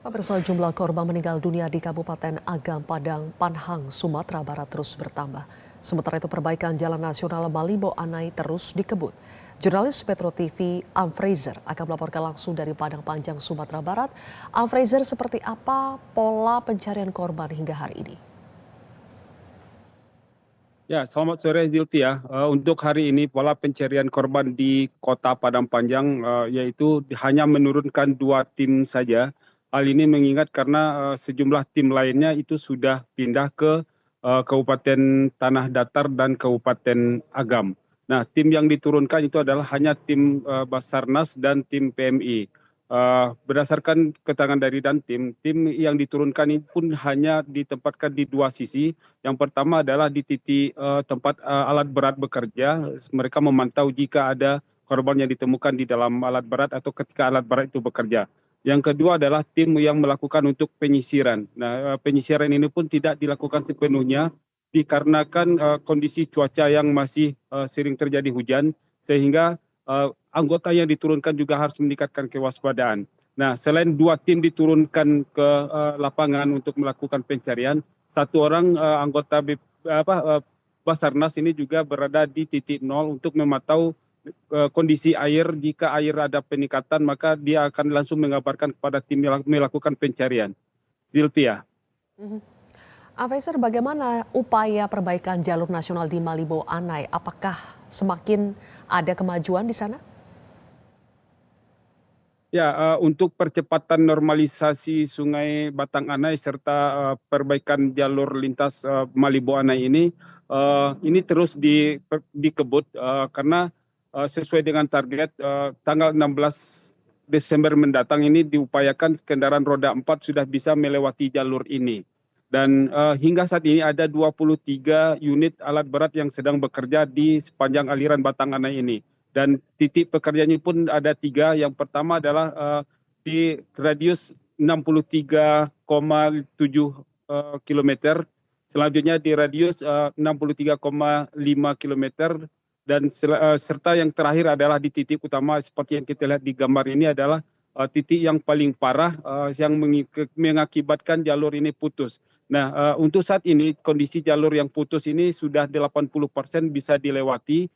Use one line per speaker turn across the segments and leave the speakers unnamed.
Pemirsa, jumlah korban meninggal dunia di Kabupaten Agam, Padang, Panhang, Sumatera Barat terus bertambah. Sementara itu perbaikan Jalan Nasional Malibo Anai terus dikebut. Jurnalis Metro TV Am Fraser akan melaporkan langsung dari Padang Panjang, Sumatera Barat. Am Fraser, seperti apa pola pencarian korban hingga hari ini?
Ya, selamat sore Zilvia. Untuk hari ini pola pencarian korban di Kota Padang Panjang yaitu hanya menurunkan 2 tim saja. Hal ini mengingat karena sejumlah tim lainnya itu sudah pindah ke Kabupaten Tanah Datar dan Kabupaten Agam. Nah, tim yang diturunkan itu adalah hanya tim Basarnas dan tim PMI. Berdasarkan keterangan dari Dantim, tim yang diturunkan ini pun hanya ditempatkan di 2 sisi. Yang pertama adalah di titik tempat alat berat bekerja. Mereka memantau jika ada korban yang ditemukan di dalam alat berat atau ketika alat berat itu bekerja. Yang kedua adalah tim yang melakukan untuk penyisiran. Nah, penyisiran ini pun tidak dilakukan sepenuhnya dikarenakan kondisi cuaca yang masih sering terjadi hujan, sehingga anggota yang diturunkan juga harus meningkatkan kewaspadaan. Nah, selain 2 tim diturunkan ke lapangan untuk melakukan pencarian, 1 orang anggota Basarnas ini juga berada di titik nol untuk memantau kondisi air. Jika air ada peningkatan, maka dia akan langsung mengabarkan kepada tim yang melakukan pencarian. Zilvia.
Faisal, bagaimana upaya perbaikan jalur nasional di Malibo Anai? Apakah semakin ada kemajuan di sana?
Ya, untuk percepatan normalisasi Sungai Batang Anai serta perbaikan jalur lintas Malibo Anai ini terus dikebut karena sesuai dengan target tanggal 16 Desember mendatang ini diupayakan kendaraan roda 4 sudah bisa melewati jalur ini. Dan hingga saat ini ada 23 unit alat berat yang sedang bekerja di sepanjang aliran Batang Anai ini. Dan titik pekerjaannya pun ada 3. Yang pertama adalah di radius 63,7 kilometer. Selanjutnya di radius 63,5 kilometer. Dan serta yang terakhir adalah di titik utama seperti yang kita lihat di gambar ini adalah titik yang paling parah yang mengakibatkan jalur ini putus. Nah, untuk saat ini kondisi jalur yang putus ini sudah 80% bisa dilewati.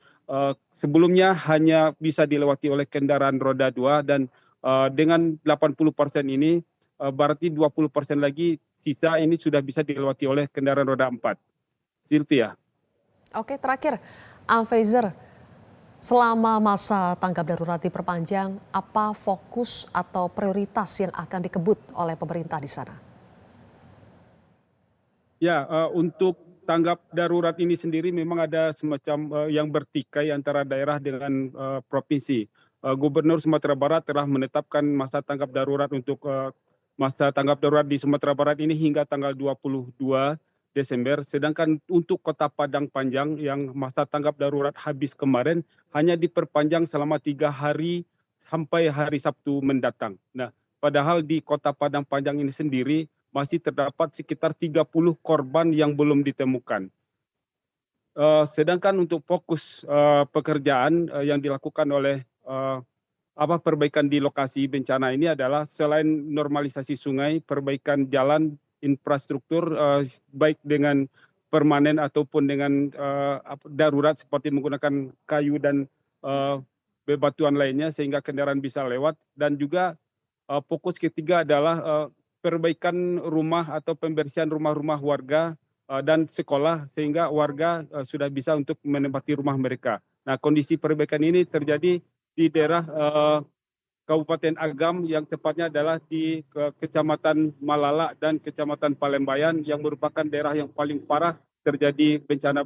Sebelumnya hanya bisa dilewati oleh kendaraan roda 2 dan dengan 80% ini berarti 20% lagi sisa ini sudah bisa dilewati oleh kendaraan roda 4. Sylvia.
Oke, terakhir, Faisal, selama masa tanggap darurat diperpanjang, apa fokus atau prioritas yang akan dikebut oleh pemerintah di sana?
Ya, untuk tanggap darurat ini sendiri memang ada semacam yang bertikai antara daerah dengan provinsi. Gubernur Sumatera Barat telah menetapkan masa tanggap darurat untuk masa tanggap darurat di Sumatera Barat ini hingga tanggal 22 Desember. Sedangkan untuk Kota Padang Panjang yang masa tanggap darurat habis kemarin hanya diperpanjang selama 3 hari sampai hari Sabtu mendatang. Nah, padahal di Kota Padang Panjang ini sendiri masih terdapat sekitar 30 korban yang belum ditemukan. Sedangkan untuk fokus pekerjaan yang dilakukan oleh perbaikan di lokasi bencana ini adalah selain normalisasi sungai, perbaikan jalan, infrastruktur baik dengan permanen ataupun dengan darurat seperti menggunakan kayu dan bebatuan lainnya sehingga kendaraan bisa lewat, dan juga fokus ketiga adalah perbaikan rumah atau pembersihan rumah-rumah warga dan sekolah sehingga warga sudah bisa untuk menempati rumah mereka. Nah, kondisi perbaikan ini terjadi di daerah Kabupaten Agam yang tepatnya adalah di Kecamatan Malala dan Kecamatan Palembayan yang merupakan daerah yang paling parah terjadi bencana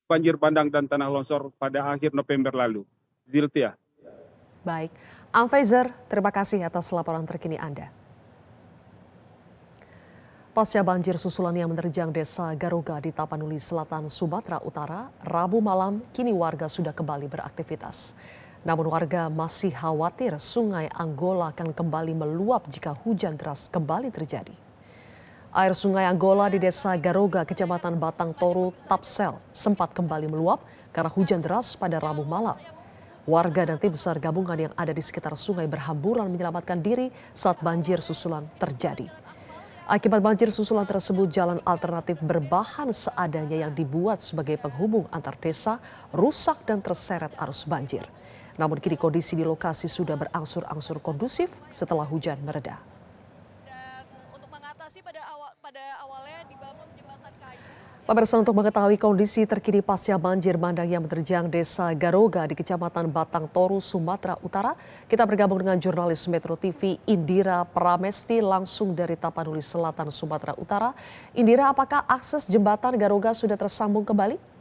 banjir bandang dan tanah longsor pada akhir November lalu. Zilvia.
Baik, Faisal, terima kasih atas laporan terkini Anda. Pasca banjir susulan yang menerjang desa Garuga di Tapanuli Selatan, Sumatera Utara, Rabu malam kini warga sudah kembali beraktivitas. Namun warga masih khawatir sungai Anggola akan kembali meluap jika hujan deras kembali terjadi. Air sungai Anggola di desa Garuga, Kecamatan Batang Toru, Tapsel sempat kembali meluap karena hujan deras pada Rabu malam. Warga dan tim SAR gabungan yang ada di sekitar sungai berhamburan menyelamatkan diri saat banjir susulan terjadi. Akibat banjir susulan tersebut, jalan alternatif berbahan seadanya yang dibuat sebagai penghubung antar desa rusak dan terseret arus banjir. Namun kini kondisi di lokasi sudah berangsur-angsur kondusif setelah hujan mereda.
Dan untuk mengatasi pada awalnya dibangun jembatan kayu.
Pemirsa, untuk mengetahui kondisi terkini pasca banjir bandang yang menerjang desa Garoga di Kecamatan Batang Toru, Sumatera Utara, kita bergabung dengan jurnalis Metro TV Indira Pramesti langsung dari Tapanuli Selatan, Sumatera Utara. Indira, apakah akses jembatan Garoga sudah tersambung kembali?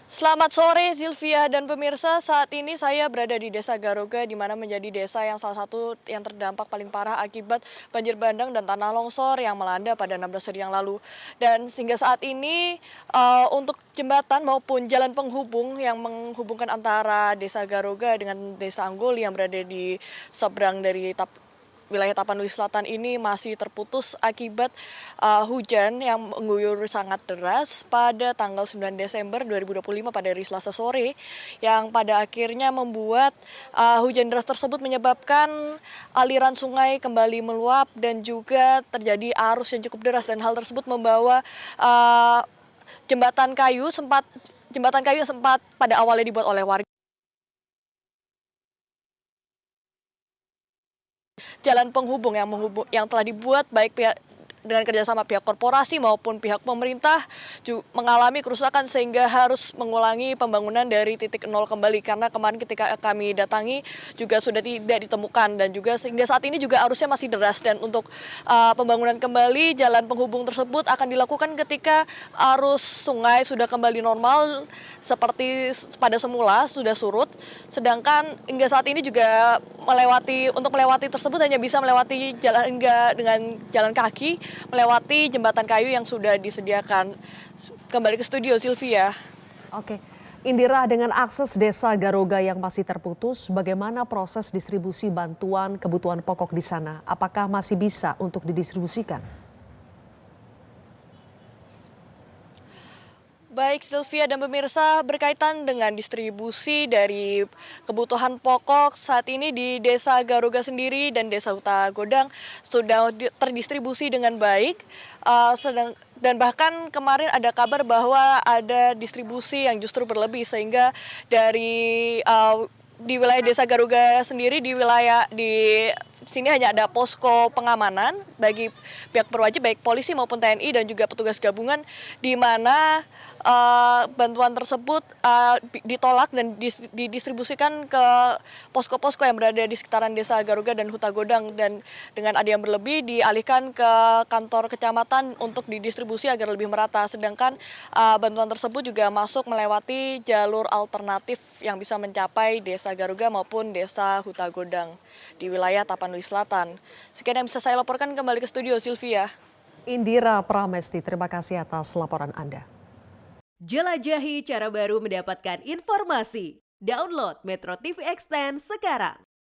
Selamat sore Zilvia dan pemirsa, saat ini saya berada di Desa Garoga di mana menjadi desa yang salah satu yang terdampak paling parah akibat banjir bandang dan tanah longsor yang melanda pada 16 hari yang lalu. Dan sehingga saat ini untuk jembatan maupun jalan penghubung yang menghubungkan antara Desa Garoga dengan Desa Anggoli yang berada di seberang dari wilayah Tapanuli Selatan ini masih terputus akibat hujan yang mengguyur sangat deras pada tanggal 9 Desember 2025 pada hari Selasa sore yang pada akhirnya membuat hujan deras tersebut menyebabkan aliran sungai kembali meluap dan juga terjadi arus yang cukup deras, dan hal tersebut membawa jembatan kayu yang sempat pada awalnya dibuat oleh warga. Jalan penghubung yang telah dibuat baik dengan kerjasama pihak korporasi maupun pihak pemerintah mengalami kerusakan sehingga harus mengulangi pembangunan dari titik nol kembali, karena kemarin ketika kami datangi juga sudah tidak ditemukan, dan juga sehingga saat ini juga arusnya masih deras. Dan untuk pembangunan kembali jalan penghubung tersebut akan dilakukan ketika arus sungai sudah kembali normal seperti pada semula, sudah surut, sedangkan hingga saat ini juga untuk melewati tersebut hanya bisa melewati dengan jalan kaki, melewati jembatan kayu yang sudah disediakan. Kembali ke studio, Sylvia.
Oke, Indira, dengan akses Desa Garoga yang masih terputus, bagaimana proses distribusi bantuan kebutuhan pokok di sana? Apakah masih bisa untuk didistribusikan?
Baik Sylvia dan pemirsa, berkaitan dengan distribusi dari kebutuhan pokok saat ini di Desa Garoga sendiri dan Desa Huta Godang sudah terdistribusi dengan baik, dan bahkan kemarin ada kabar bahwa ada distribusi yang justru berlebih, sehingga di wilayah Desa Garoga sendiri di sini hanya ada posko pengamanan bagi pihak berwajib baik polisi maupun TNI dan juga petugas gabungan, di mana bantuan tersebut ditolak dan didistribusikan ke posko-posko yang berada di sekitaran Desa Garoga dan Huta Godang, dan dengan ada yang berlebih dialihkan ke kantor kecamatan untuk didistribusi agar lebih merata. Sedangkan bantuan tersebut juga masuk melewati jalur alternatif yang bisa mencapai Desa Garoga maupun Desa Huta Godang di wilayah Tapanuli Selatan. Sekian yang bisa saya laporkan, kembali ke studio, Sylvia.
Indira Pramesti, terima kasih atas laporan Anda.
Jelajahi cara baru mendapatkan informasi. Download Metro TV Extend sekarang.